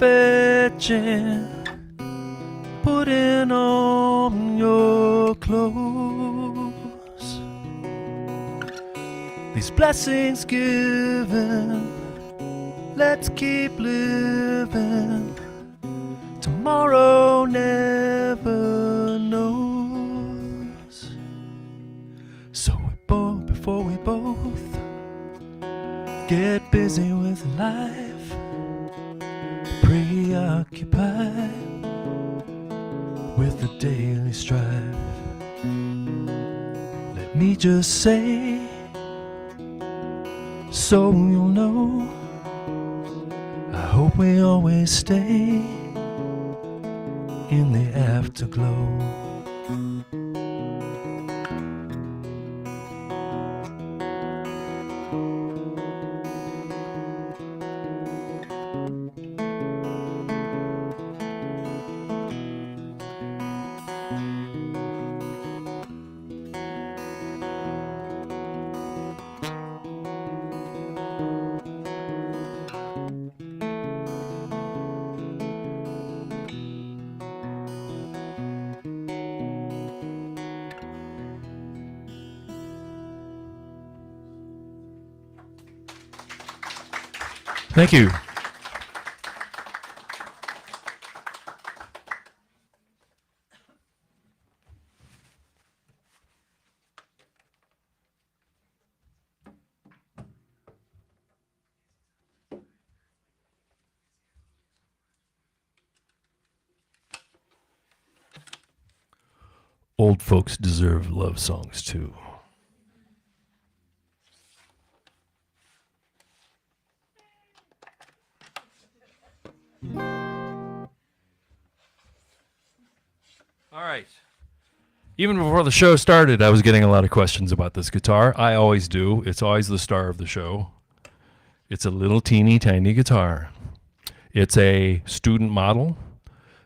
fetching, putting on your clothes. These blessings given, let's keep living. Tomorrow never knows. So before we both get busy with life, preoccupied with the daily strife, let me just say, so you'll know, I hope we always stay in the afterglow. Thank you. Old folks deserve love songs too. All right. Even before the show started, I was getting a lot of questions about this guitar. I always do. It's always the star of the show. It's a little teeny tiny guitar. It's a student model.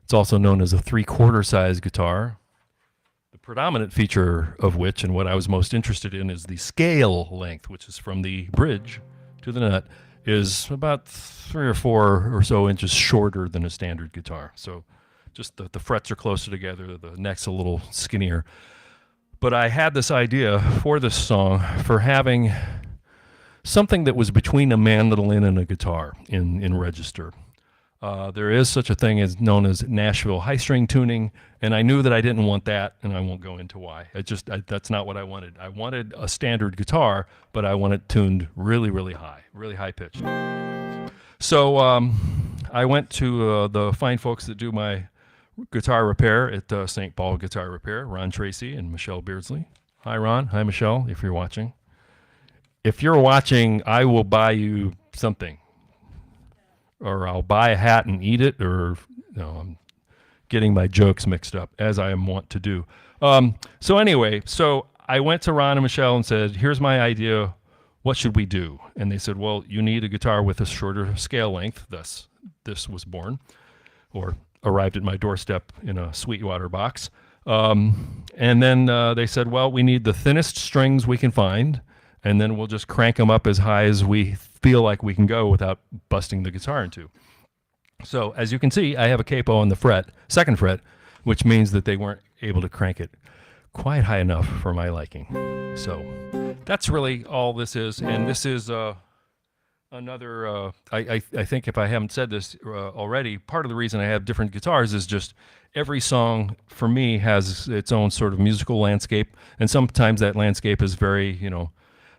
It's also known as a 3/4 size guitar. The predominant feature of which, and what I was most interested in, is the scale length, which is from the bridge to the nut, is about 3 or 4 or so inches shorter than a standard guitar. So just the frets are closer together, the neck's a little skinnier. But I had this idea for this song for having something that was between a mandolin and a guitar in register. There is such a thing as known as Nashville high string tuning, and I knew that I didn't want that, and I won't go into why. That's not what I wanted. I wanted a standard guitar, but I want it tuned really, really high pitched. So I went to the fine folks that do my guitar repair at St. Paul Guitar Repair, Ron Tracy and Michelle Beardsley. Hi, Ron. Hi, Michelle, if you're watching. If you're watching, I will buy you something. Or I'll buy a hat and eat it, or I'm getting my jokes mixed up, as I am wont to do. So anyway, I went to Ron and Michelle and said, here's my idea. What should we do? And they said, well, you need a guitar with a shorter scale length. Thus, this was born, or arrived at my doorstep in a Sweetwater box. And then they said, well, we need the thinnest strings we can find, and then we'll just crank them up as high as we feel like we can go without busting the guitar in two. So as you can see, I have a capo on the second fret, which means that they weren't able to crank it quite high enough for my liking. So that's really all this is. And this is another, I think if I haven't said this already, part of the reason I have different guitars is just every song for me has its own sort of musical landscape. And sometimes that landscape is very,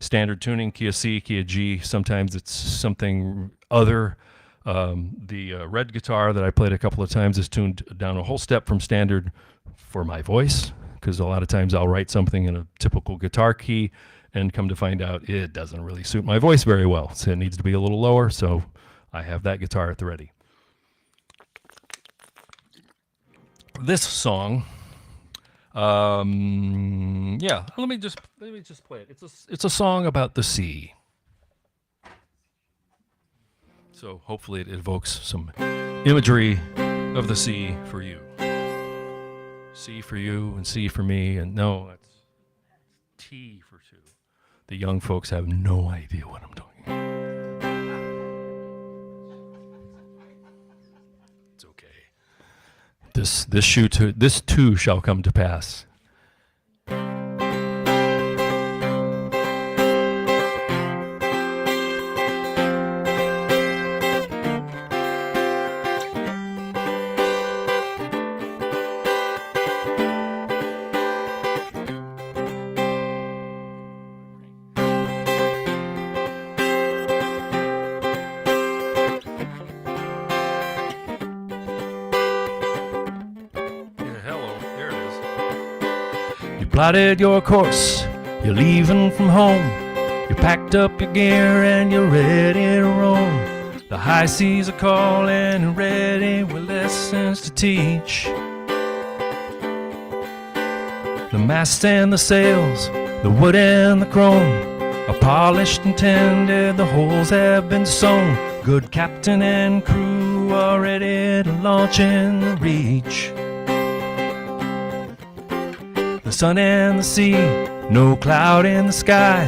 standard tuning, key of C, key of G. Sometimes it's something other. The red guitar that I played a couple of times is tuned down a whole step from standard for my voice, because a lot of times I'll write something in a typical guitar key and come to find out it doesn't really suit my voice very well. So it needs to be a little lower, so I have that guitar at the ready. This song, let me just play it. It's a song about the sea. So hopefully it evokes some imagery of the sea for you. C for you and C for me, and no, that's T for two. The young folks have no idea what I'm talking about. It's okay. This too shall come to pass. Plotted your course, you're leaving from home. You packed up your gear and you're ready to roam. The high seas are calling and ready with lessons to teach. The masts and the sails, the wood and the chrome are polished and tended, the holes have been sewn. Good captain and crew are ready to launch in the Reach. The sun and the sea, no cloud in the sky,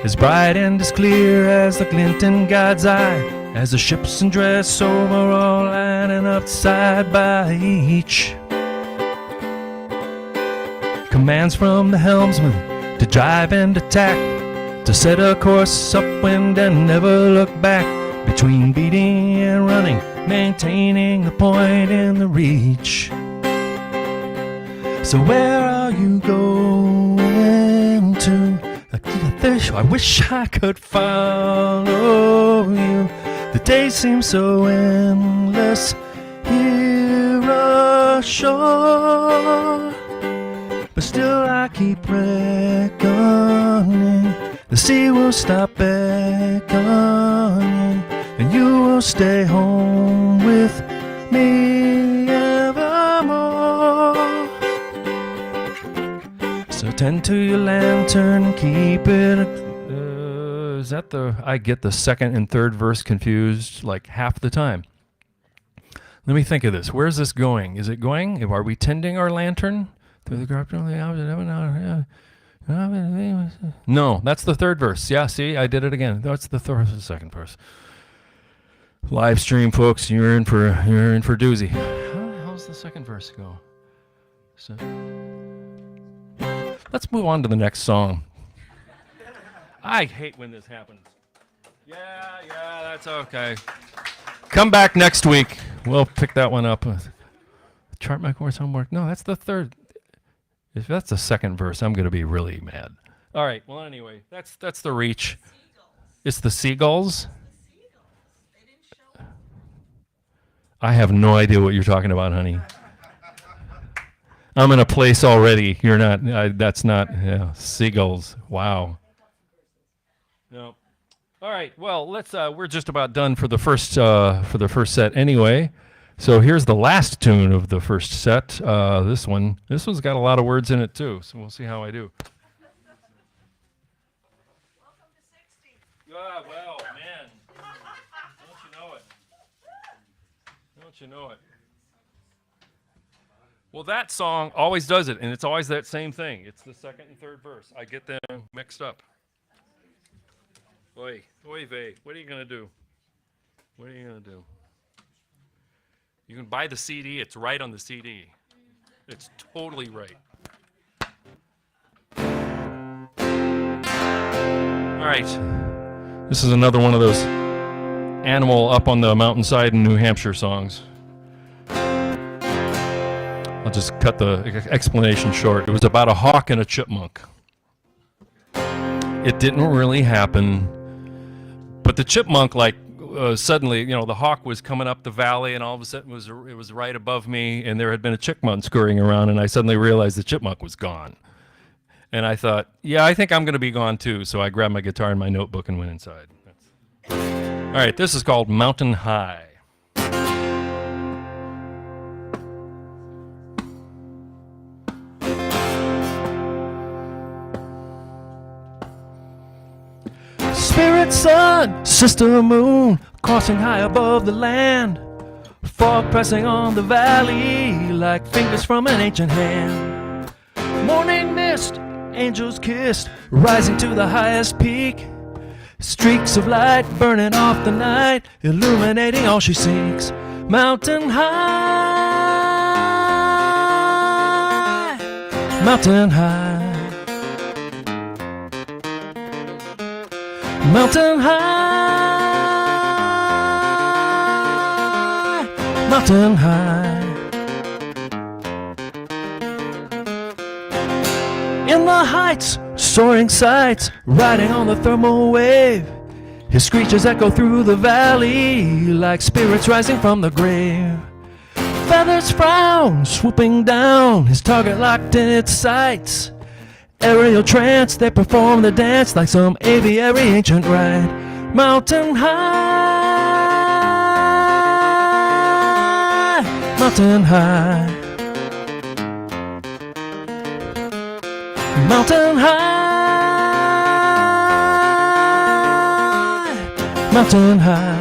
as bright and as clear as the glint in God's eye, as the ships in dress over all lining up side by each. Commands from the helmsman to drive and attack, to set a course upwind and never look back, between beating and running, maintaining the point in the Reach. So where are you going to? Like the fish, I wish I could follow you. The days seem so endless here ashore, but still I keep reckoning the sea will stop beckoning, and you will stay home with me evermore. So tend to your lantern and keep it. Is that I get the second and third verse confused like half the time. Let me think of this. Where's this going? Is it going? Are we tending our lantern through the garden? No, that's the third verse. Yeah, see, I did it again. That's the second verse. Live stream, folks. You're in for doozy. How's the second verse go? So. Let's move on to the next song. I hate when this happens. Yeah, that's okay. Come back next week. We'll pick that one up. Chart my course homework. No, that's the third. If that's the second verse, I'm going to be really mad. All right. Well, anyway, that's the Reach. It's the Seagulls. I have no idea what you're talking about, honey. I'm in a place already. You're not. That's not. Yeah, Seagulls. Wow. No. All right. Well, let's. We're just about done for the first set anyway. So here's the last tune of the first set. This one's got a lot of words in it too. So we'll see how I do. Welcome to 60. Ah, well, man. Don't you know it? Don't you know it? Well, that song always does it, and it's always that same thing. It's the second and third verse. I get them mixed up. Oy vey. What are you going to do? What are you going to do? You can buy the CD. It's right on the CD. It's totally right. All right. This is another one of those Animal Up on the Mountainside in New Hampshire songs. I'll just cut the explanation short. It was about a hawk and a chipmunk. It didn't really happen, but the chipmunk, suddenly, the hawk was coming up the valley, and all of a sudden it was right above me, and there had been a chipmunk scurrying around, and I suddenly realized the chipmunk was gone. And I thought, yeah, I think I'm going to be gone too. So I grabbed my guitar and my notebook and went inside. All right, this is called Mountain High. Spirit sun, sister moon, crossing high above the land. Fog pressing on the valley like fingers from an ancient hand. Morning mist, angels kissed, rising to the highest peak. Streaks of light burning off the night, illuminating all she seeks. Mountain high, mountain high, mountain high, mountain high. In the heights, soaring sights, riding on the thermal wave. His screeches echo through the valley like spirits rising from the grave. Feathers frown, swooping down, his target locked in its sights. Aerial trance, they perform the dance like some aviary ancient rite. Mountain high, mountain high, mountain high, mountain high.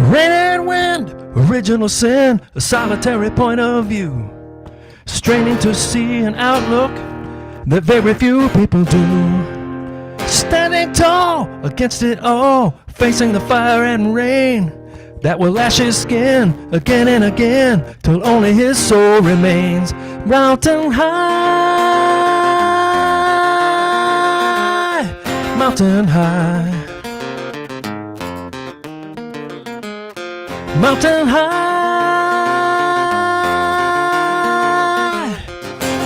Rain and wind, original sin, a solitary point of view, straining to see an outlook that very few people do. Standing tall against it all, facing the fire and rain that will lash his skin again and again till only his soul remains. Mountain high, mountain high, mountain high,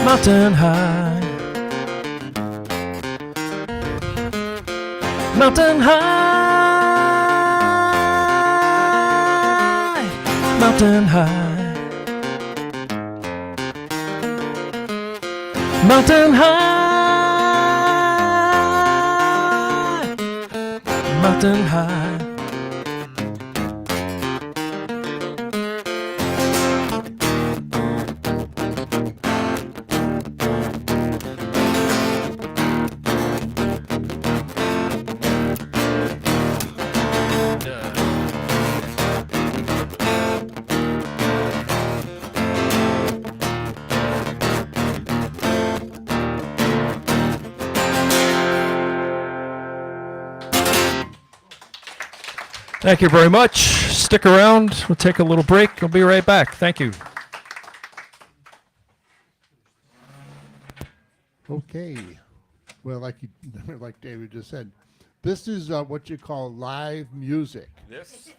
mountain high, mountain high, mountain high, mountain high, mountain high. Thank you very much. Stick around. We'll take a little break. We'll be right back. Thank you. Okay. Well, like like David just said, this is what you call live music. This?